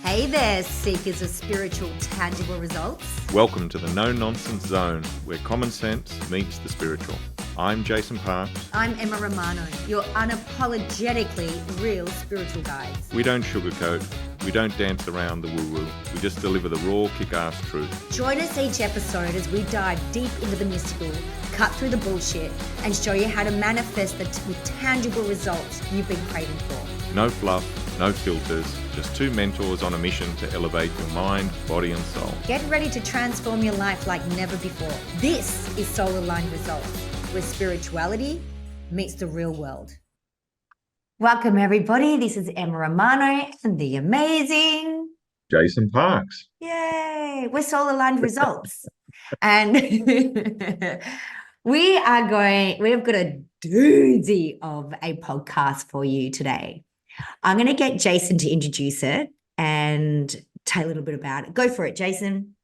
Hey there, seekers of spiritual, tangible results. Welcome to the no-nonsense zone, where common sense meets the spiritual. I'm Jason Parks. I'm Emma Romano, your unapologetically real spiritual guides. We don't sugarcoat, we don't dance around the woo-woo, we just deliver the raw, kick-ass truth. Join us each episode as we dive deep into the mystical, cut through the bullshit, and show you how to manifest the tangible results you've been craving for. No fluff, no filters, just two mentors on a mission to elevate your mind, body and soul. Get ready to transform your life like never before. This is Soul Aligned Results, where spirituality meets the real world. Welcome everybody, this is Emma Romano and the amazing Jason Parks. Yay, we're Soul Aligned Results. And we've got a doozy of a podcast for you today. I'm going to get Jason to introduce it and tell a little bit about it. Go for it, Jason.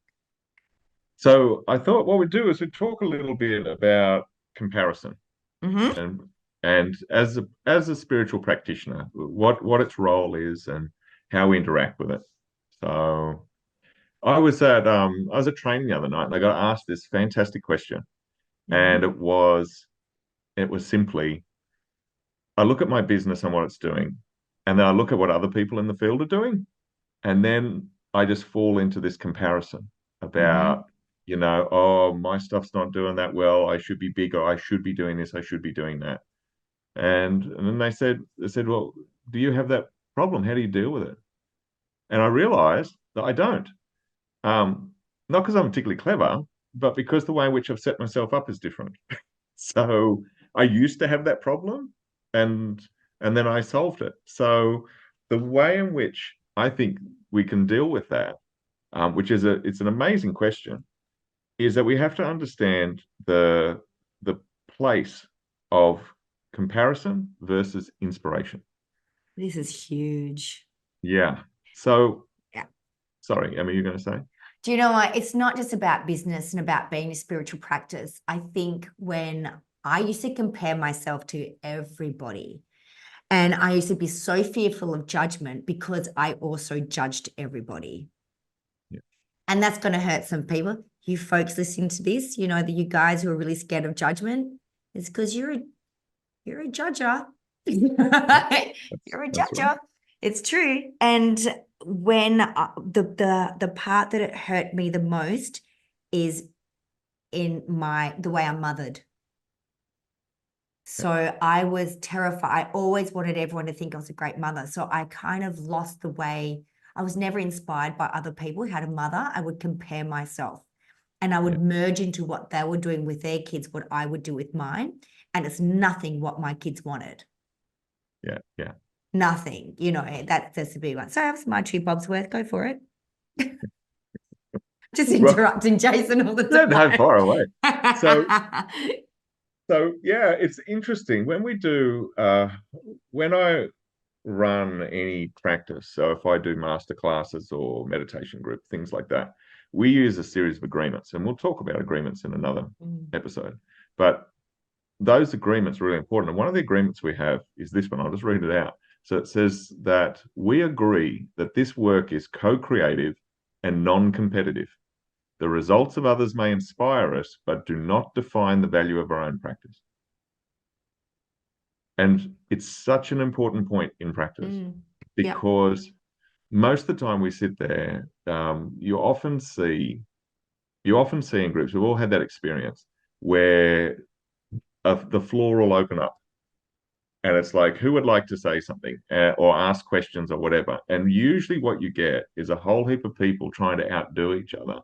So I thought what we'd do is we'd talk a little bit about comparison. Mm-hmm. And as a spiritual practitioner, what its role is and how we interact with it. So I was at training the other night and I got asked this fantastic question. And it was simply, I look at my business and what it's doing, and then I look at what other people in the field are doing, and then I just fall into this comparison about, oh, my stuff's not doing that well. I should be bigger. I should be doing this. I should be doing that. And then they said, well, do you have that problem? How do you deal with it? And I realized that I don't. Not because I'm particularly clever, but because the way in which I've set myself up is different. So I used to have that problem, and then I solved it. So the way in which I think we can deal with that, which is it's an amazing question, is that we have to understand the place of comparison versus inspiration. This is huge. Yeah. So, yeah. Sorry, Emma, you're going to say? Do you know what? It's not just about business and about being a spiritual practice. I think when I used to compare myself to everybody, and I used to be so fearful of judgment because I also judged everybody. Yeah. And that's going to hurt some people. You folks listening to this, you know, that you guys who are really scared of judgment, it's because you're a judger. You're a judger. Right. It's true. And when the part that it hurt me the most is in the way I'm mothered. So I was terrified. I always wanted everyone to think I was a great mother. So I kind of lost the way. I was never inspired by other people who had a mother. I would compare myself and I would merge into what they were doing with their kids, what I would do with mine. And it's nothing what my kids wanted. Yeah, yeah. Nothing, that's the big one. So that's my 2 bobs worth. Go for it. Just interrupting Jason all the time. No, far away. So yeah, it's interesting when we do, when I run any practice. So if I do master classes or meditation group, things like that, we use a series of agreements, and we'll talk about agreements in another episode. But those agreements are really important. And one of the agreements we have is this one. I'll just read it out. So it says that we agree that this work is co-creative and non-competitive. The results of others may inspire us, but do not define the value of our own practice. And it's such an important point in practice because most of the time we sit there, you often see in groups, we've all had that experience where the floor will open up. And it's like, who would like to say something or ask questions or whatever? And usually what you get is a whole heap of people trying to outdo each other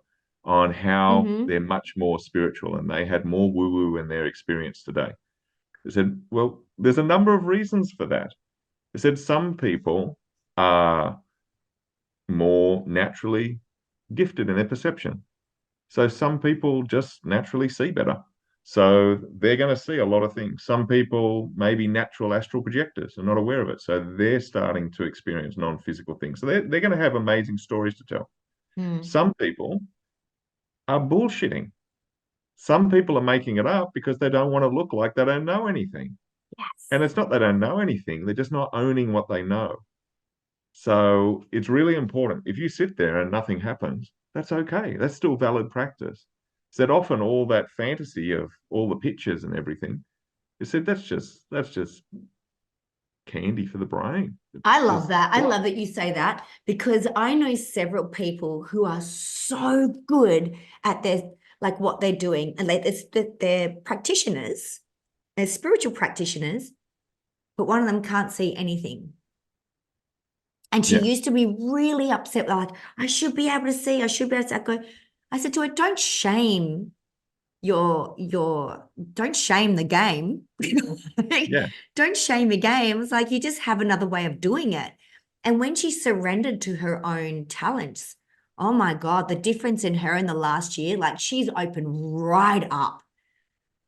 on how they're much more spiritual and they had more woo-woo in their experience today. They said, well, there's a number of reasons for that. They said some people are more naturally gifted in their perception. So some people just naturally see better. So they're going to see a lot of things. Some people may be natural astral projectors and not aware of it. So they're starting to experience non-physical things. So they're going to have amazing stories to tell. Some people are bullshitting. Some people are making it up because they don't want to look like they don't know anything. Yes. And it's not they don't know anything. They're just not owning what they know. So it's really important. If you sit there and nothing happens, that's okay. That's still valid practice. Said often all that fantasy of all the pictures and everything, you said that's just candy for the brain. I It's love just that. I fluff. love that you say that because I know several people who are so good at their like what they're doing, and they're practitioners, they're spiritual practitioners, but one of them can't see anything. And she Yeah, used to be really upset, like, I should be able to see, I should be able to go. I said to her, don't shame your don't shame the game. yeah, Don't shame the game. It's like you just have another way of doing it. And when she surrendered to her own talents, oh my God, the difference in her in the last year, like she's opened right up.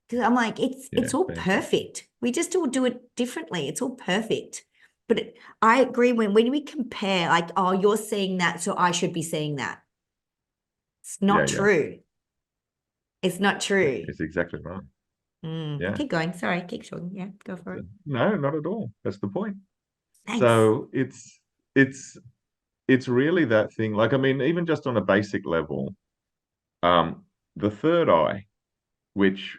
Because I'm like, yeah. it's all Fantastic. perfect. We just all do it differently. It's all perfect. But I agree when we compare, like, oh, you're seeing that, so I should be seeing that. It's Yeah, not yeah. true. It's not true. It's exactly right. Yeah. Keep going. Sorry, keep talking. Yeah, go for So, it. no, not at all. That's the point. Thanks. So it's it's really that thing. Like, I mean, even just on a basic level, um, the third eye, which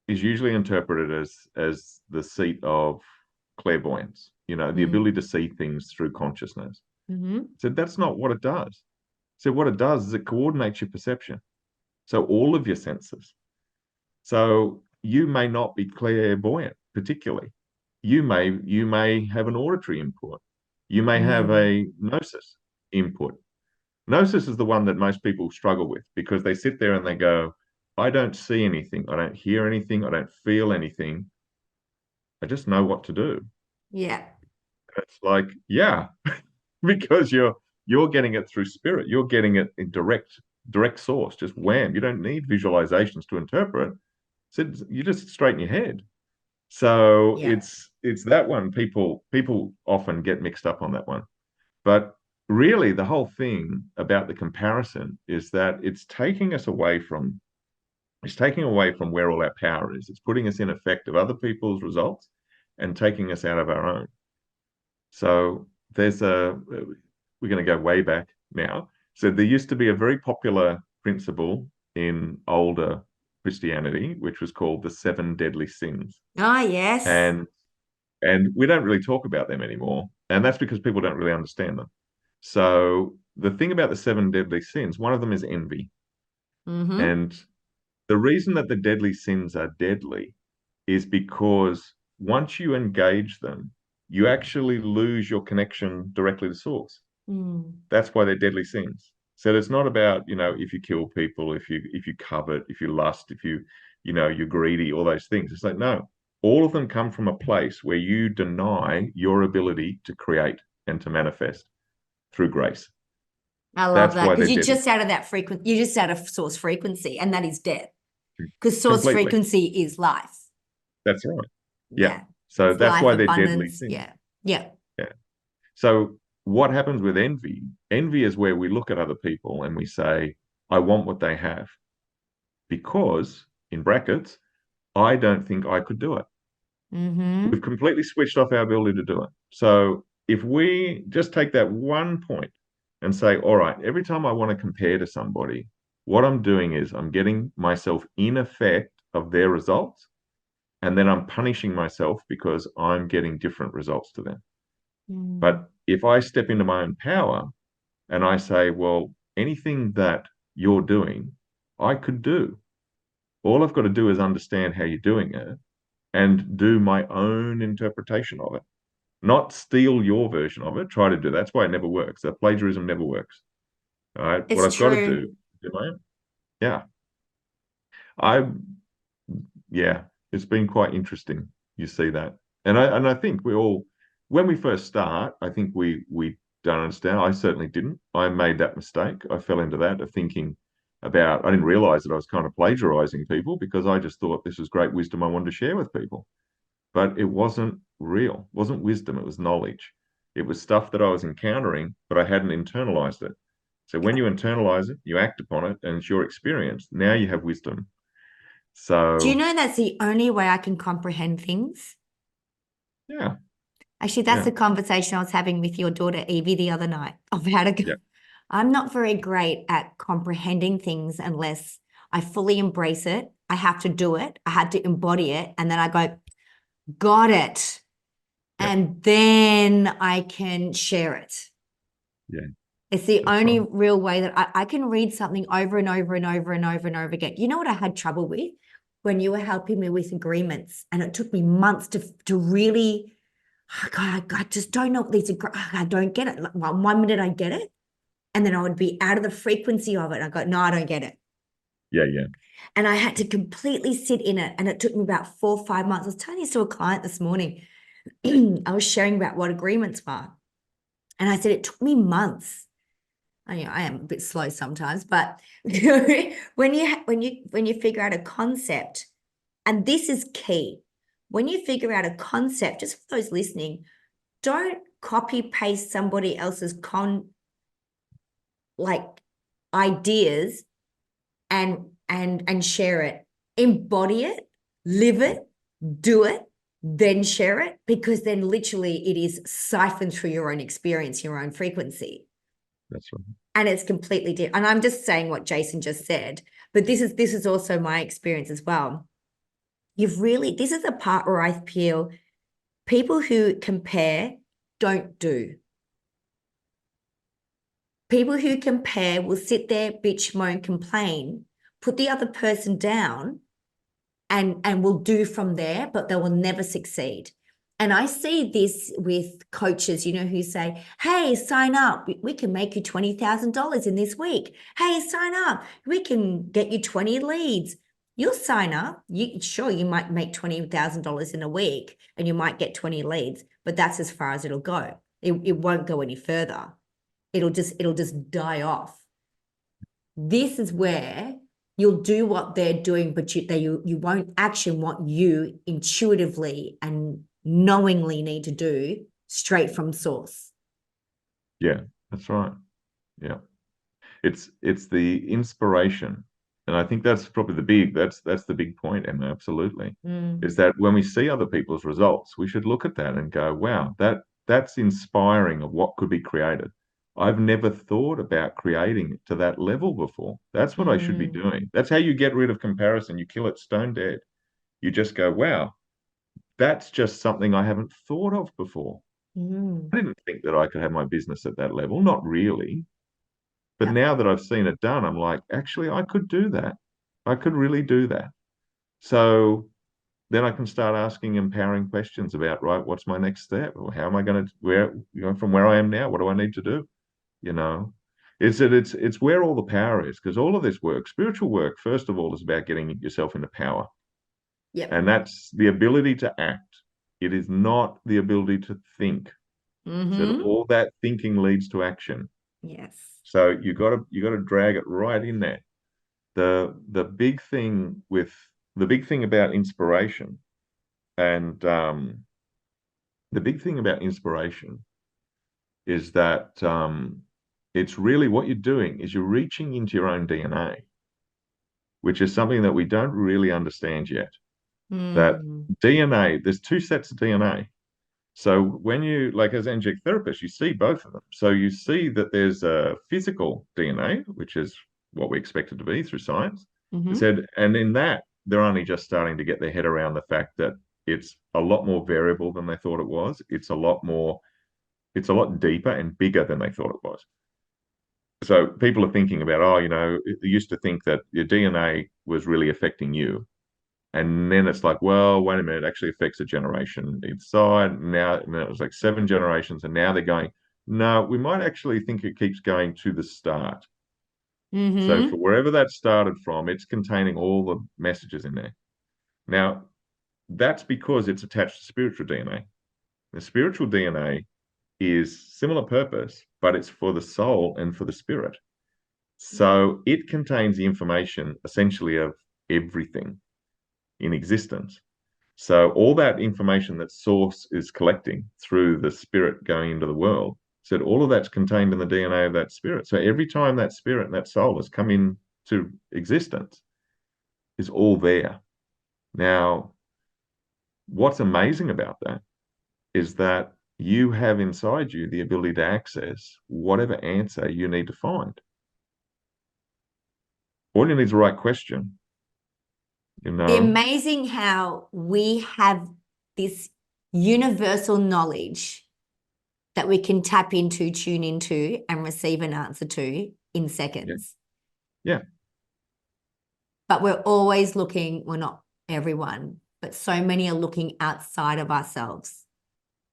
is usually interpreted as the seat of clairvoyance, the ability to see things through consciousness. Mm-hmm. So that's not what it does. So what it does is it coordinates your perception. So all of your senses. So you may not be clairvoyant particularly. You may have an auditory input. You may have Mm. a gnosis input. Gnosis is the one that most people struggle with because they sit there and they go, I don't see anything. I don't hear anything. I don't feel anything. I just know what to do. Yeah. It's like, yeah, because you're getting it through spirit. You're getting it in direct source, just wham. You don't need visualizations to interpret. So you just straighten your head. So Yeah. it's that one. People often get mixed up on that one. But really, the whole thing about the comparison is that it's taking away from where all our power is. It's putting us in effect of other people's results and taking us out of our own. So we're going to go way back now. So there used to be a very popular principle in older Christianity, which was called the seven deadly sins. Ah, yes. And and we don't really talk about them anymore. And that's because people don't really understand them. So the thing about the seven deadly sins, one of them is envy. Mm-hmm. And the reason that the deadly sins are deadly is because once you engage them, you actually lose your connection directly to source. Mm. That's why they're deadly sins. So it's not about, if you kill people, if you covet, if you lust, if you're greedy, all those things. It's like, no, all of them come from a place where you deny your ability to create and to manifest through grace. I love That's that why because they're you're deadly. just out of that frequency. You're just out of source frequency, and that is death. Because source Completely. frequency is life. That's right. Yeah. Yeah. So It's that's life, why they're deadly abundance. sins. Yeah. Yeah. Yeah. So what happens with envy? Envy is where we look at other people and we say, I want what they have because, in brackets, I don't think I could do it. We've Mm-hmm. completely switched off our ability to do it. So if we just take that one point and say, all right, every time I want to compare to somebody, what I'm doing is I'm getting myself in effect of their results, and then I'm punishing myself because I'm getting different results to them. Mm. But if I step into my own power and I say, well, anything that you're doing, I could do. All I've got to do is understand how you're doing it and do my own interpretation of it, not steal your version of it. Try to do that. That's why it never works. That plagiarism never works. All right. What It's I've got to true. do my own. Yeah. I yeah, it's been quite interesting. You see that, and I think we all, when we first start, I think we don't understand. I certainly didn't. I made that mistake. I fell into that of thinking about. I didn't realize that I was kind of plagiarizing people because I just thought this was great wisdom I wanted to share with people. But it wasn't real. It wasn't wisdom. It was knowledge. It was stuff that I was encountering, but I hadn't internalized it. So when you internalize it, you act upon it, and it's your experience. Now you have wisdom. Do you So know that's the only way I can comprehend things? yeah. Actually, that's Yeah, the conversation I was having with your daughter Evie the other night of how to go. yeah, I'm not very great at comprehending things unless I fully embrace it. I have to do it. I had to embody it. And then I go, got it. yeah, And then I can share it. yeah. It's the That's only right. real way that I can read something over and over and over and over and over again. You know what I had trouble with? When you were helping me with agreements, and it took me months to really, oh God, I just don't know what these are. I don't get it. Like, one minute I get it, and then I would be out of the frequency of it. And I go, no, I don't get it. Yeah, yeah, And I had to completely sit in it. And it took me about 4 or 5 months. I was telling this to a client this morning. I was sharing about what agreements were. And I said, it took me months. I am a bit slow sometimes, but when you figure out a concept, and this is key, when you figure out a concept, just for those listening, don't copy paste somebody else's like ideas and share it. Embody it, live it, do it, then share it, because then literally it is siphoned through your own experience, your own frequency. that's right. And it's completely different. And I'm just saying what Jason just said, but this is also my experience as well. This is the part where I feel people who compare don't do. People who compare will sit there, bitch, moan, complain, put the other person down, and will do from there, but they will never succeed. And I see this with coaches, who say, hey, sign up. We can make you $20,000 in this week. Hey, sign up. We can get you 20 leads. You'll sign up. You might make $20,000 in a week and you might get 20 leads, but that's as far as it'll go. It won't go any further. It'll just die off. This is where you'll do what they're doing, but you won't action what you intuitively and knowingly need to do straight from source. Yeah, that's right. Yeah. It's the inspiration. And I think that's probably that's the big point, Emma, absolutely. Mm, Is that when we see other people's results, we should look at that and go, wow, that's inspiring of what could be created. I've never thought about creating it to that level before. That's what I should be mm, doing. That's how you get rid of comparison. You kill it stone dead. You just go, wow, that's just something I haven't thought of before. mm. I didn't think that I could have my business at that level. Not really. But Yep. now that I've seen it done, I'm like, actually, I could do that. I could really do that. So then I can start asking empowering questions about, right, what's my next step? Or how am I going to from where I am now, what do I need to do? You know, it's where all the power is, because all of this work, spiritual work, first of all, is about getting yourself into power. Yep. And that's the ability to act. It is not the ability to think. So that Mm-hmm. all that thinking leads to action. Yes. So you got to drag it right in there. The big thing about inspiration, and the big thing about inspiration is that it's really what you're doing is you're reaching into your own DNA, which is something that we don't really understand yet. That Mm, DNA, there's two sets of DNA. So when you, like as energetic therapist, you see both of them. So you see that there's a physical DNA, which is what we expect it to be through science. It mm-hmm. said, and in that, they're only just starting to get their head around the fact that it's a lot more variable than they thought it was. It's a lot deeper and bigger than they thought it was. So people are thinking about, oh, they used to think that your DNA was really affecting you. And then it's like, well, wait a minute, it actually affects a generation inside. Now it was like 7 generations, and now they're going, no, we might actually think it keeps going to the start. So for Mm-hmm. wherever that started from, it's containing all the messages in there. Now, that's because it's attached to spiritual DNA. The spiritual DNA is similar purpose, but it's for the soul and for the spirit. So it contains the information essentially of everything in existence. So all that information that Source is collecting through the spirit going into the world, so all of that's contained in the DNA of that spirit. So every time that spirit and that soul has come into existence, is all there. Now, what's amazing about that is that you have inside you the ability to access whatever answer you need to find. All you need is the right question, you The know? amazing how we have this universal knowledge that we can tap into, tune into, and receive an answer to in Yeah. seconds. Yeah. But we're always looking, well, not everyone, but so many are looking outside of ourselves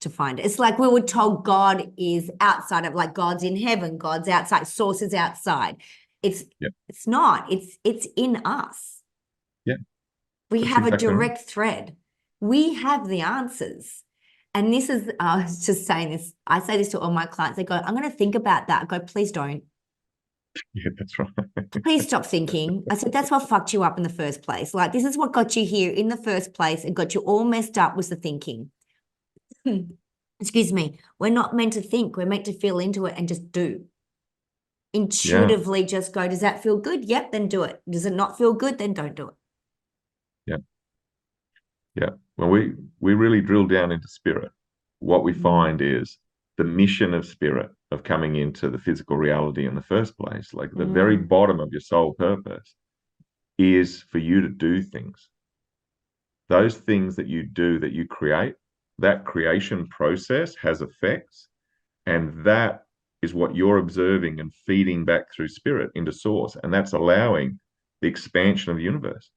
to find it. It's like we were told God is outside of, like God's in heaven, God's outside, source is outside. It's Yeah. it's not. It's in us. Yeah. We That's have a exactly right. direct thread. We have the answers. And this is, I was just saying this, I say this to all my clients. They go, I'm going to think about that. I go, please don't. Yeah, that's right. Please stop thinking. I said, that's what fucked you up in the first place. Like, this is what got you here in the first place and got you all messed up was the thinking. Excuse me. We're not meant to think. We're meant to feel into it and just do. Yeah. Intuitively just go, does that feel good? Yep, then do it. Does it not feel good? Then don't do it. Yeah. Yeah. When we really drill down into spirit, what we find is the mission of spirit of coming into the physical reality in the first place, like the very Mm. bottom of your soul purpose, is for you to do things. Those things that you do, that you create, that creation process has effects, and that is what you're observing and feeding back through spirit into source, and that's allowing the expansion of the universe.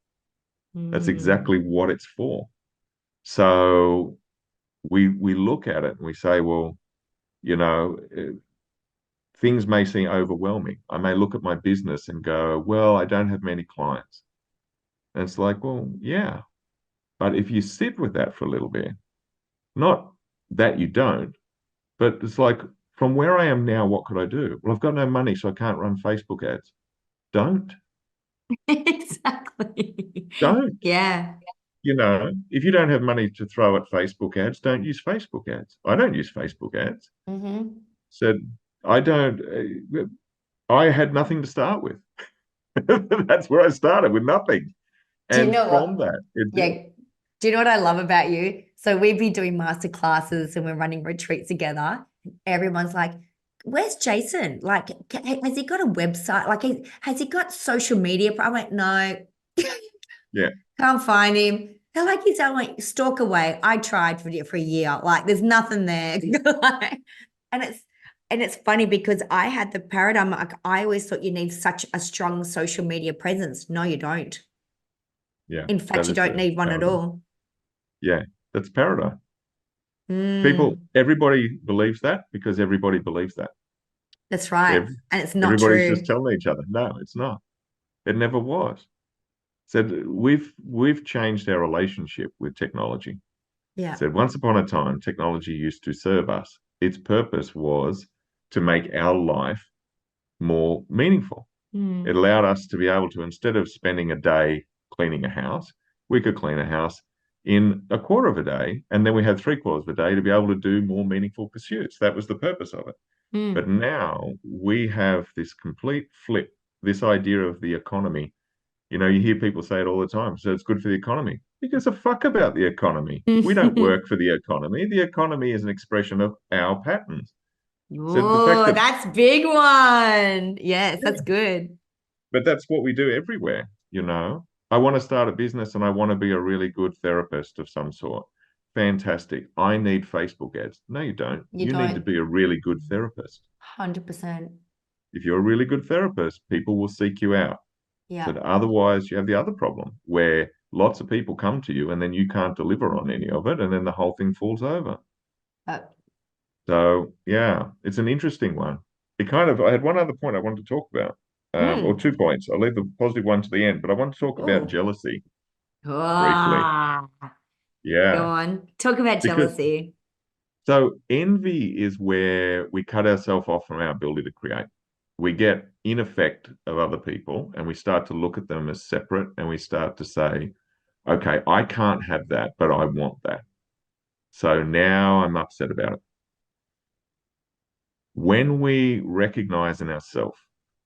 That's Mm. exactly what it's for. So we look at it and we say, well, you know, things may seem overwhelming. I may look at my business and go, well, I don't have many clients. And it's like, well, yeah. But if you sit with that for a little bit, not that you don't, but it's like, from where I am now, what could I do? Well, I've got no money, so I can't run Facebook ads. Don't, Exactly. don't. Yeah. You know, if you don't have money to throw at Facebook ads, don't use Facebook ads. I don't use Facebook ads. Mm-hmm. Said, I don't, I had nothing to start with. That's where I started with nothing. Do you And know from what? that, it built. Yeah. Do you know what I love about you? So we've been doing master classes and we're running retreats together. Everyone's like, where's Jason? Like, has he got a website? Like, has he got social media? I went, no, Yeah, can't find him. They're like, he's like stalk away. I tried for a year. Like, there's nothing there. and it's and it's funny because I had the paradigm. Like, I always thought you need such a strong social media presence. No, you don't. yeah, In fact, that you is don't the need one at paradigm. all. Yeah, that's paradigm. People, Mm, everybody believes that because everybody believes that. that's right. Every, And it's not everybody's just true. telling each other, no, it's not. It never was. Said we've changed our relationship with technology. Yeah. Said once upon a time, technology used to serve us. Its purpose was to make our life more meaningful. It Mm, allowed us to be able to, instead of spending a day cleaning a house, we could clean a house in a quarter of a day, and then we had three-quarters of a day to be able to do more meaningful pursuits. That was the purpose of it. But mm. now we have this complete flip, this idea of the economy. You know, you hear people say it all the time. So it's good for the economy. Who gives a fuck about the economy? We don't work for the economy. The economy is an expression of our patterns. So the fact Oh, that, that's big one. Yes, yeah, that's good. but that's what we do everywhere, you know. I want to start a business and I want to be a really good therapist of some sort. Fantastic. I need Facebook ads. No, you don't. You You need to don't. be a really good therapist. 100%. If you're a really good therapist, people will seek you out. So Yeah. otherwise, you have the other problem where lots of people come to you and then you can't deliver on any of it, and then the whole thing falls over. Uh, So yeah, it's an interesting one. I had one other point I wanted to talk about, or mm. 2 points. I'll leave the positive one to the end, but I want to talk about Oh. jealousy briefly. Ah. Go Yeah, on. Talk about because jealousy. so envy is where we cut ourselves off from our ability to create. We get in effect of other people and we start to look at them as separate, and we start to say, okay, I can't have that, but I want that. So now I'm upset about it. When we recognize in ourselves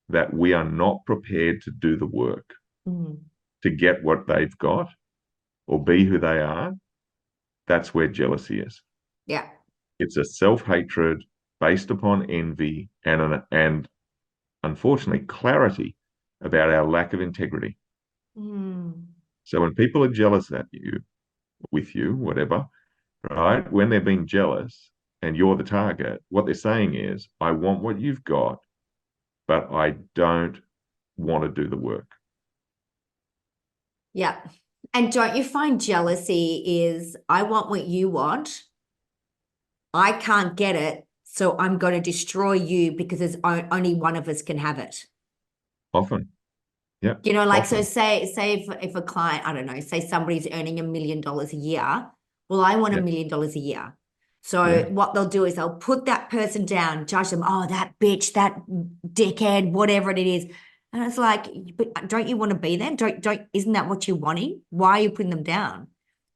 that we are not prepared to do the work Mm. to get what they've got or be who they are, that's where jealousy is. Yeah. It's a self-hatred based upon envy and unfortunately clarity about our lack of integrity. Mm. So when people are jealous at you, with you, whatever, right? When they're being jealous and you're the target, what they're saying is, I want what you've got, but I don't want to do the work. Yeah. And don't you find jealousy is I want what you want, I can't get it, so I'm going to destroy you because there's only one of us can have it. Often. Yeah. You know, like so Often. say if a client, I don't know, say somebody's earning $1 million a year. Well, I want Yeah. $1 million a year. So Yeah. what they'll do is they'll put that person down, judge them, oh, that bitch, that dickhead, whatever it is. And it's like, but don't you want to be there? Isn't that what you're wanting? Why are you putting them down?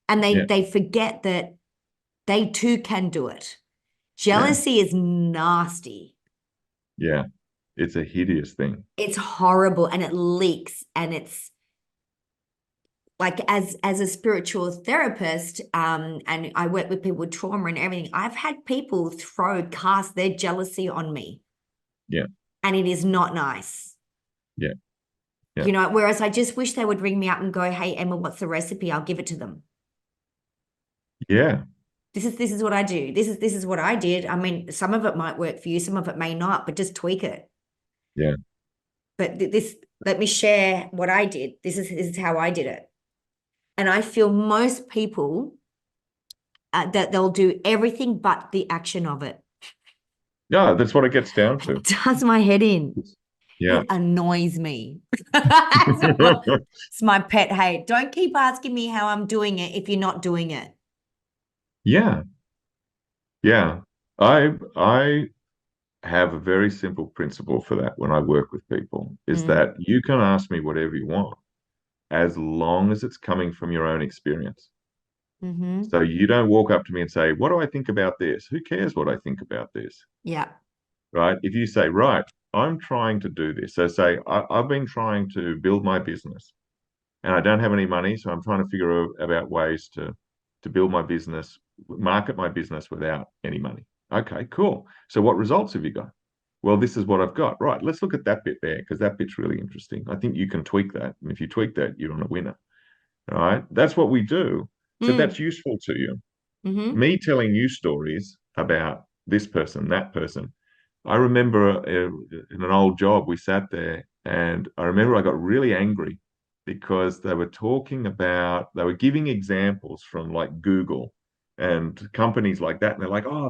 And Yeah. they forget that they too can do it. Yeah. Jealousy is nasty. Yeah. It's a hideous thing. It's horrible and it leaks and it's like as a spiritual therapist, and I work with people with trauma and everything, I've had people cast their jealousy on me, Yeah. and it is not nice. Yeah. Yeah. You know, whereas I just wish they would ring me up and go, hey, Emma, what's the recipe? I'll give it to them. Yeah. This is what I do. This is what I did. I mean, some of it might work for you, some of it may not, but just tweak it. Yeah. But this, let me share what I did. This is how I did it. And I feel most people that they'll do everything but the action of it. Yeah. That's what it gets down to. It does my head in. Yeah. It annoys me. It's my pet hate. Don't keep asking me how I'm doing it if you're not doing it. Yeah. Yeah. I have a very simple principle for that when I work with people is Mm, that you can ask me whatever you want as long as it's coming from your own experience. mm-hmm. So you don't walk up to me and say, what do I think about this? Who cares what I think about this? Yeah. Right? If you say, right, I'm trying to do this. So say, I've been trying to build my business and I don't have any money. So I'm trying to figure out about ways to build my business, market my business without any money. Okay, cool. So what results have you got? Well, this is what I've got. Right, let's look at that bit there because that bit's really interesting. I think you can tweak that. And if you tweak that, you're on a winner. All right. That's what we do. So Mm, that's useful to you. mm-hmm. Me telling you stories about this person, that person. I remember in an old job, we sat there and I remember I got really angry because they were talking about, they were giving examples from like Google and companies like that. And they're like, oh,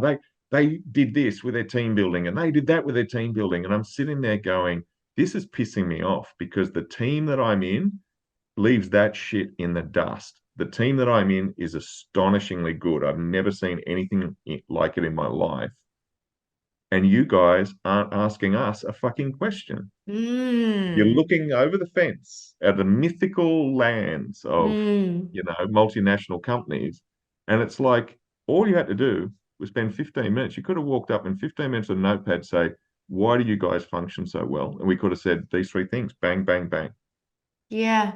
they did this with their team building and they did that with their team building. And I'm sitting there going, this is pissing me off because the team that I'm in leaves that shit in the dust. The team that I'm in is astonishingly good. I've never seen anything like it in my life. And you guys aren't asking us a fucking question. You're Mm, looking over the fence at the mythical lands of, mm. multinational companies. And it's like all you had to do was spend 15 minutes. You could have walked up in 15 minutes with a notepad, say, why do you guys function so well? And we could have said these three things, bang, bang, bang. Yeah.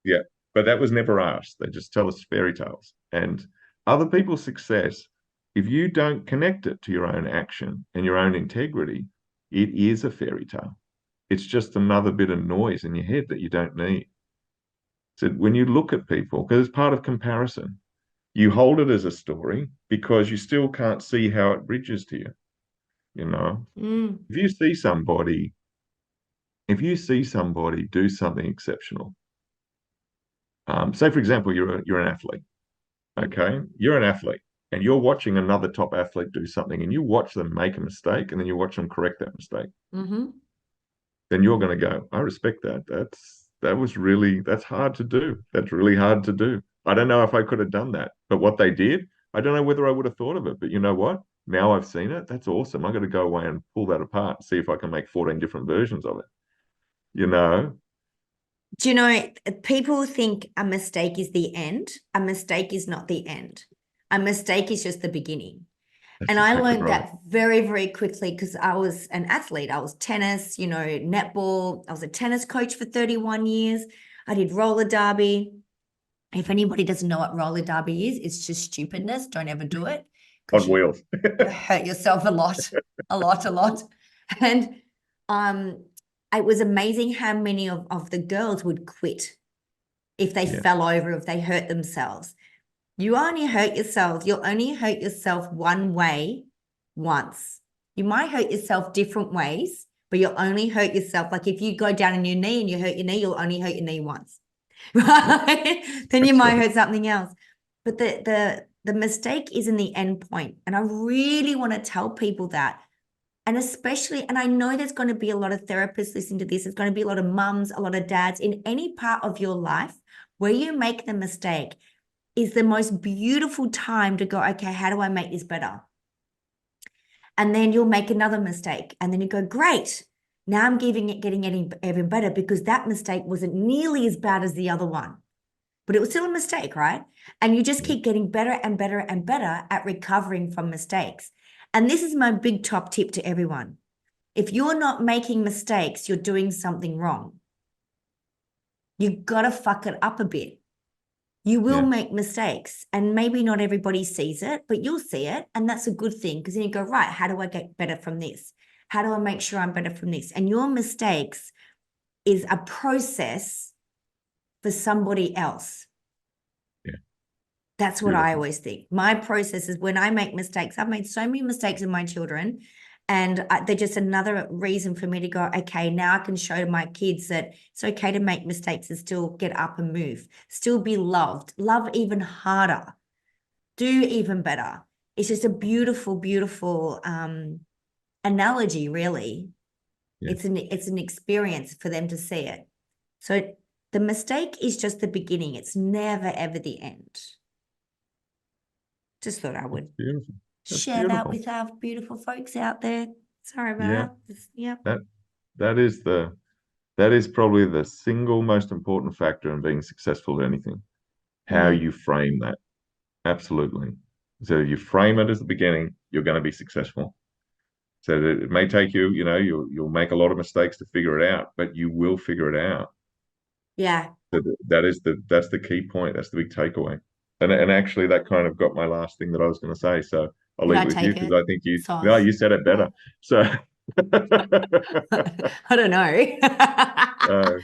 Yeah, but that was never asked. They just tell us fairy tales. And other people's success, if you don't connect it to your own action and your own integrity, it is a fairy tale. It's just another bit of noise in your head that you don't need. So when you look at people, because it's part of comparison, you hold it as a story because you still can't see how it bridges to you. You know, Mm, if you see somebody, if you see somebody do something exceptional, say for example, you're an athlete. Okay, you're an athlete and you're watching another top athlete do something and you watch them make a mistake and then you watch them correct that mistake. mm-hmm. Then you're going to go, I respect that. That's hard to do. That's really hard to do. I don't know if I could have done that, but what they did, I don't know whether I would have thought of it. But you know what? Now I've seen it. That's awesome. I'm going to go away and pull that apart, see if I can make 14 different versions of it. You know? Do you know, people think a mistake is the end. A mistake is not the end. A mistake is just the beginning. And That's I exactly learned right. that very, very quickly because I was an athlete. I was tennis, netball. I was a tennis coach for 31 years. I did roller derby. If anybody doesn't know what roller derby is, it's just stupidness. Don't ever do it. On because wheels. you hurt yourself a lot, a lot, a lot. And it was amazing how many of the girls would quit if they Yeah. fell over, if they hurt themselves. You only hurt yourself. You'll only hurt yourself one way once. You might hurt yourself different ways, but you'll only hurt yourself. Like if you go down on your knee and you hurt your knee, you'll only hurt your knee once. Right? Then you That's might right. hurt something else. But the mistake is in the end point. And I really want to tell people that. And especially, and I know there's going to be a lot of therapists listening to this. There's going to be a lot of mums, a lot of dads in any part of your life where you make the mistake is the most beautiful time to go, okay, how do I make this better? And then you'll make another mistake. And then you go, great. Now I'm getting even better because that mistake wasn't nearly as bad as the other one. But it was still a mistake, right? And you just keep getting better and better and better at recovering from mistakes. And this is my big top tip to everyone. If you're not making mistakes, you're doing something wrong. You've got to fuck it up a bit. You will make mistakes, and maybe not everybody sees it, but you'll see it. And that's a good thing because then you go, right, how do I get better from this? How do I make sure I'm better from this? And your mistakes is a process for somebody else. Yeah. That's what I Beautiful. always think. My process is when I make mistakes, I've made so many mistakes in my children, and they're just another reason for me to go, okay, now I can show my kids that it's okay to make mistakes and still get up and move, still be loved, love even harder, do even better. It's just a beautiful, beautiful analogy, really. Yeah. It's an experience for them to see it. So the mistake is just the beginning. It's never, ever the end. Just thought I would Beautiful. That's share that beautiful. with our beautiful folks out there. Sorry Yeah. about that. Yep. That that is that is probably the single most important factor in being successful at anything. How Mm. you frame that. Absolutely. So you frame it as the beginning, you're going to be successful. So that it may take you, you'll make a lot of mistakes to figure it out, but you will figure it out. Yeah. So that's the key point. That's the big takeaway. And actually that kind of got my last thing that I was going to say. So I'll Did leave I it with you take because it? I think no, Sauce. you said it better. So I don't know. no,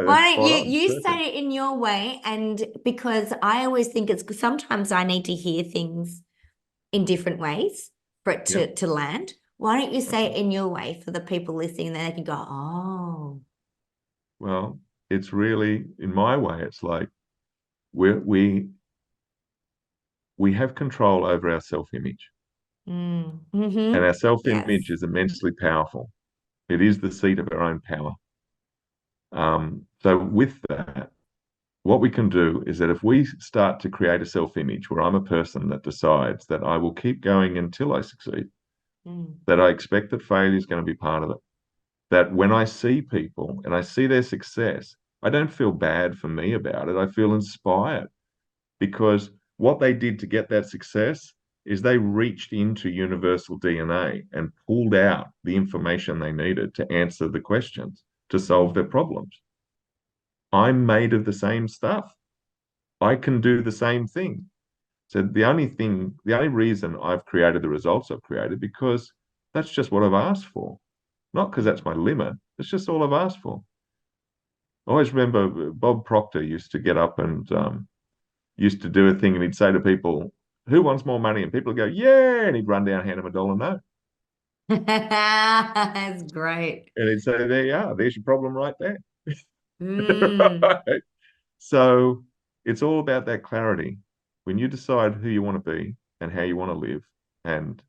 Why that's don't spot you on. you Perfect. say it in your way? And because I always think it's sometimes I need to hear things in different ways for it Yep. to land. Why don't you say Okay. it in your way for the people listening, and then they can go, oh. Well, it's really in my way, it's like we we we have control over our self-image. Mm. And our Yes. self-image is immensely powerful. It is the seat of our own power. So with that, what we can do is that if we start to create a self-image where I'm a person that decides that I will keep going until I succeed, Mm. that I expect that failure is going to be part of it, that when I see people and I see their success, I don't feel bad for me about it. I feel inspired because what they did to get that success is they reached into universal DNA and pulled out the information they needed to answer the questions, to solve their Mm. problems. I'm made of the same stuff. I can do the same thing. So the only reason I've created the results I've created, because that's just what I've asked for. Not because that's my limit. It's just all I've asked for. I always remember Bob Proctor used to get up and used to do a thing and he'd say to people, who wants more money? And people would go, yeah. And he'd run down, hand them a dollar note. That's great. And he'd say, there you are. There's your problem right there. Mm. Right? So it's all about that clarity. When you decide who you want to be and how you want to live, and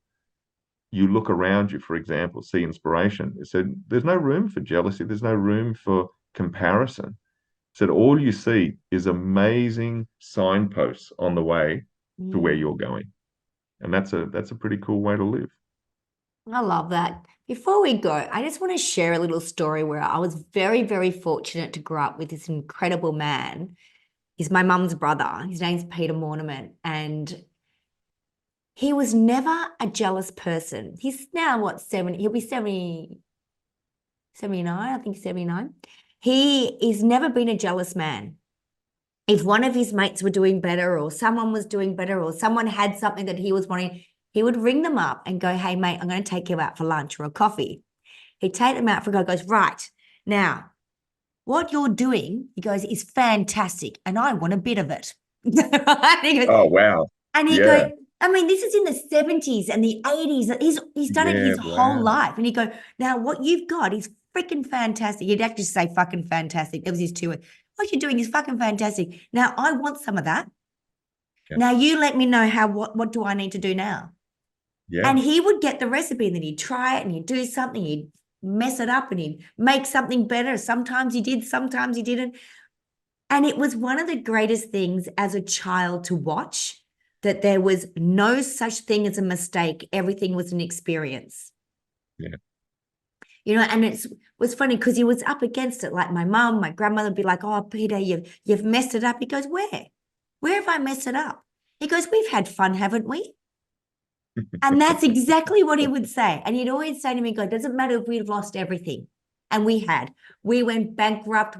you look around you, for example, see inspiration. It said, there's no room for jealousy. There's no room for comparison. It said, all you see is amazing signposts on the way to where Mm. you're going. And that's a pretty cool way to live. I love that. Before we go, I just want to share a little story where I was very, very fortunate to grow up with this incredible man. He's my mum's brother. His name's Peter Mortimer, and he was never a jealous person. He's now what, 70? He'll be 70, 79, I think 79. He's never been a jealous man. If one of his mates were doing better or someone was doing better or someone had something that he was wanting, He would ring them up and go, hey, mate, I'm going to take you out for lunch or a coffee. He'd take them out for a go, goes, right, now, what you're doing, he goes, is fantastic, and I want a bit of it. And he goes, Oh, wow. and he Yeah. go, I mean, this is in the 70s and the 80s. He's done it Yeah. his whole Wow. life. And he go, now what you've got is freaking fantastic. He'd actually say fucking fantastic. That was his two words. What you're doing is fucking fantastic. Now I want some of that. Yeah. Now you let me know what do I need to do now? Yeah. And he would get the recipe and then he'd try it and he'd do something, he'd mess it up and he'd make something better. Sometimes he did, sometimes he didn't. And it was one of the greatest things as a child to watch, that there was no such thing as a mistake. Everything was an experience. Yeah. You know, and it was funny because he was up against it. Like my mum, my grandmother would be like, oh, Peter, you've messed it up. He goes, where? Where have I messed it up? He goes, we've had fun, haven't we? And that's exactly what he would say. And he'd always say to me, God, it doesn't matter if we've lost everything. And we had. We went bankrupt.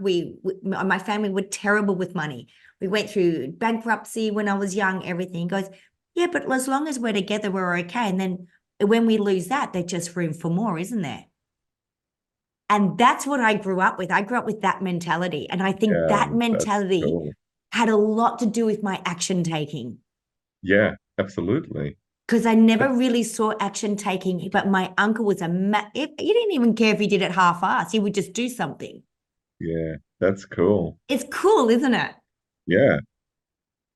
My family were terrible with money. We went through bankruptcy when I was young, everything. He goes, yeah, but as long as we're together, we're okay. And then when we lose that, there's just room for more, isn't there? And that's what I grew up with. I grew up with that mentality. And I think Yeah. that That's mentality cool. had a lot to do with my action taking. Yeah. Absolutely. Because I never really saw action taking, but my uncle was he didn't even care if he did it half-assed. He would just do something. Yeah. That's cool. It's cool, isn't it? Yeah.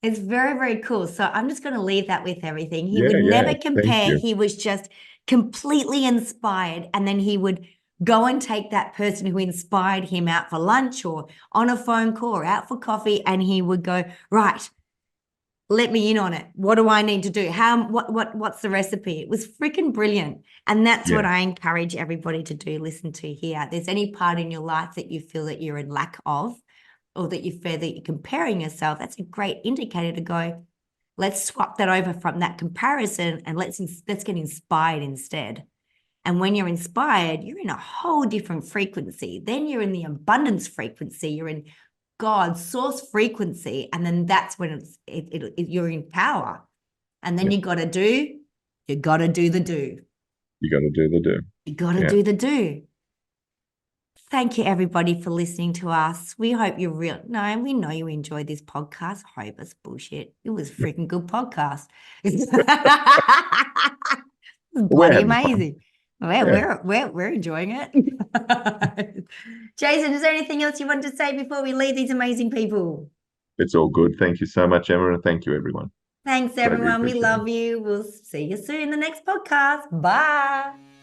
It's very, very cool. So I'm just going to leave that with everything. He Yeah. would Yeah. never Thank compare. you. He was just completely inspired. And then he would go and take that person who inspired him out for lunch or on a phone call or out for coffee. And he would go, right, let me in on it. What do I need to do? What's the recipe? It was freaking brilliant. And that's Yeah. what I encourage everybody to do, listen to here. If there's any part in your life that you feel that you're in lack of, or that you feel that you're comparing yourself, that's a great indicator to go, let's swap that over from that comparison and let's get inspired instead. And when you're inspired, you're in a whole different frequency. Then you're in the abundance frequency. You're in God's source frequency. And then that's when you're in power. And then Yeah. you got to do the do. You got to do the do. You got to Yeah. do the do. Thank you, everybody, for listening to us. We hope we know you enjoyed this podcast. Hope it's bullshit. It was a freaking good podcast. It's We're bloody having fun. amazing. We're enjoying it. Jason, is there anything else you want to say before we leave these amazing people? It's all good. Thank you so much, Emma, and thank you, everyone. Thanks, Greatly everyone. We appreciated. love you. We'll see you soon in the next podcast. Bye.